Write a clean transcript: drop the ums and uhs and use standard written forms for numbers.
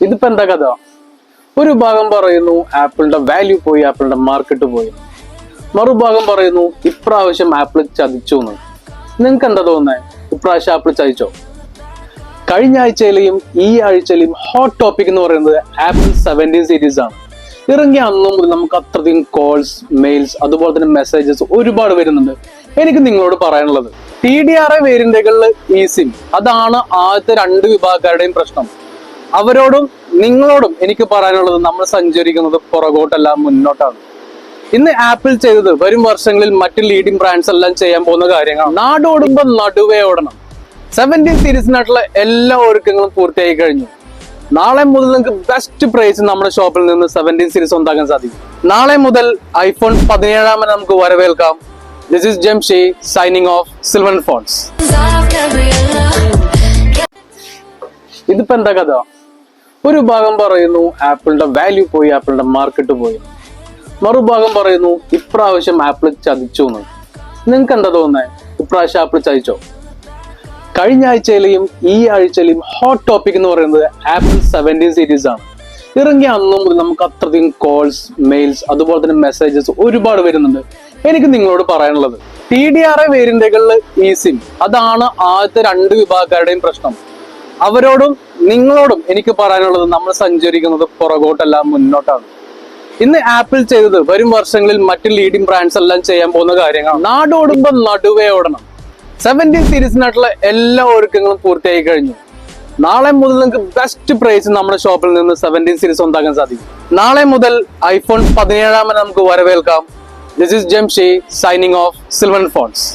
ഇതിപ്പോ എന്താ കഥ? ഒരു ഭാഗം പറയുന്നു ആപ്പിളിന്റെ വാല്യൂ പോയി, ആപ്പിളിന്റെ മാർക്കറ്റ് പോയി. മറുഭാഗം പറയുന്നു ഇപ്രാവശ്യം ആപ്പിൾ ചതിച്ചു എന്ന്. നിങ്ങൾക്ക് എന്താ തോന്നുന്നത്? ഇപ്രാവശ്യം ആപ്പിൾ ചതിച്ചോ? കഴിഞ്ഞ ആഴ്ചയിലെയും ഈ ആഴ്ചയിലെയും ഹോട്ട് ടോപ്പിക് എന്ന് പറയുന്നത് ആപ്പിൾ 17 സീരീസ് ആണ്. ഇറങ്ങിയ അന്നു മുതൽ നമുക്ക് അത്രയധികം കോൾസ്, മെയിൽസ്, അതുപോലെ തന്നെ മെസ്സേജസ് ഒരുപാട് വരുന്നുണ്ട്. എനിക്ക് നിങ്ങളോട് പറയാനുള്ളത്, TDRI വേരിയന്റുകളിൽ ഈ സിം, അതാണ് ആദ്യത്തെ രണ്ട് വിഭാഗക്കാരുടെയും പ്രശ്നം. അവരോടും നിങ്ങളോടും എനിക്ക് പറയാനുള്ളത്, നമ്മൾ സഞ്ചരിക്കുന്നത് പുറകോട്ടല്ല, മുന്നോട്ടാണ്. ഇന്ന് ആപ്പിൾ ചെയ്തത് വരും വർഷങ്ങളിൽ മറ്റ് ലീഡിംഗ് ബ്രാൻഡ്സ് എല്ലാം ചെയ്യാൻ പോകുന്ന കാര്യങ്ങളാണ്. നാടോടുമ്പോ നടുവേ ഓടണം. 17 സീരീസിനായിട്ടുള്ള എല്ലാ ഒരുക്കങ്ങളും പൂർത്തിയായി കഴിഞ്ഞു. നാളെ മുതൽ നിങ്ങൾക്ക് ബെസ്റ്റ് പ്രൈസ് നമ്മുടെ ഷോപ്പിൽ നിന്ന് 17 സീരീസ് സ്വന്തമാക്കാൻ സാധിക്കും. നാളെ മുതൽ iPhone 17 നമുക്ക് വരവേൽക്കാം. This is Jamshi signing off silver phones. ഇതിപ്പോ എന്താ കഥ? ഒരു ഭാഗം പറയുന്നു ആപ്പിളിന്റെ വാല്യൂ പോയി, ആപ്പിളിന്റെ മാർക്കറ്റ് പോയി. മറുഭാഗം പറയുന്നു ഇപ്രാവശ്യം ആപ്പിൾ ചതിച്ചു എന്ന്. നിങ്ങൾക്ക് എന്താ തോന്നുന്നത്? ഇപ്രാവശ്യം ആപ്പിൾ ചതിച്ചോ? കഴിഞ്ഞ ആഴ്ചയിലെയും ഈ ആഴ്ചയിലെയും ഹോട്ട് ടോപ്പിക് എന്ന് പറയുന്നത് ആപ്പിൾ 17 സീരീസ് ആണ്. ഇറങ്ങിയ അന്നു മുതൽ നമുക്ക് അത്രയധികം കോൾസ്, മെയിൽസ്, അതുപോലെ തന്നെ മെസ്സേജസ് ഒരുപാട് വരുന്നുണ്ട്. എനിക്ക് നിങ്ങളോട് പറയാനുള്ളത്, TDRI വേരിയന്റുകളിൽ ഈ സിം, അതാണ് ആദ്യത്തെ രണ്ട് വിഭാഗക്കാരുടെയും പ്രശ്നം. അവരോടും നിങ്ങളോടും എനിക്ക് പറയാനുള്ളത്, നമ്മൾ സഞ്ചരിക്കുന്നത് പുറകോട്ടല്ല, മുന്നോട്ടാണ്. ഇന്ന് ആപ്പിൾ ചെയ്തത് വരും വർഷങ്ങളിൽ മറ്റ് ലീഡിംഗ് ബ്രാൻഡ്സ് എല്ലാം ചെയ്യാൻ പോകുന്ന കാര്യങ്ങളാണ്. നാടോടുമ്പോ നടുവേ ഓടണം. 17 സീരീസിനായിട്ടുള്ള എല്ലാ ഒരുക്കങ്ങളും പൂർത്തിയായി കഴിഞ്ഞു. നാളെ മുതൽ നിങ്ങൾക്ക് ബെസ്റ്റ് പ്രൈസ് നമ്മുടെ ഷോപ്പിൽ നിന്ന് 17 സീരീസ് സ്വന്തമാക്കാൻ സാധിക്കും. നാളെ മുതൽ iPhone 17 നമുക്ക് വരവേൽക്കാം. This is Jamshi signing off silver phones.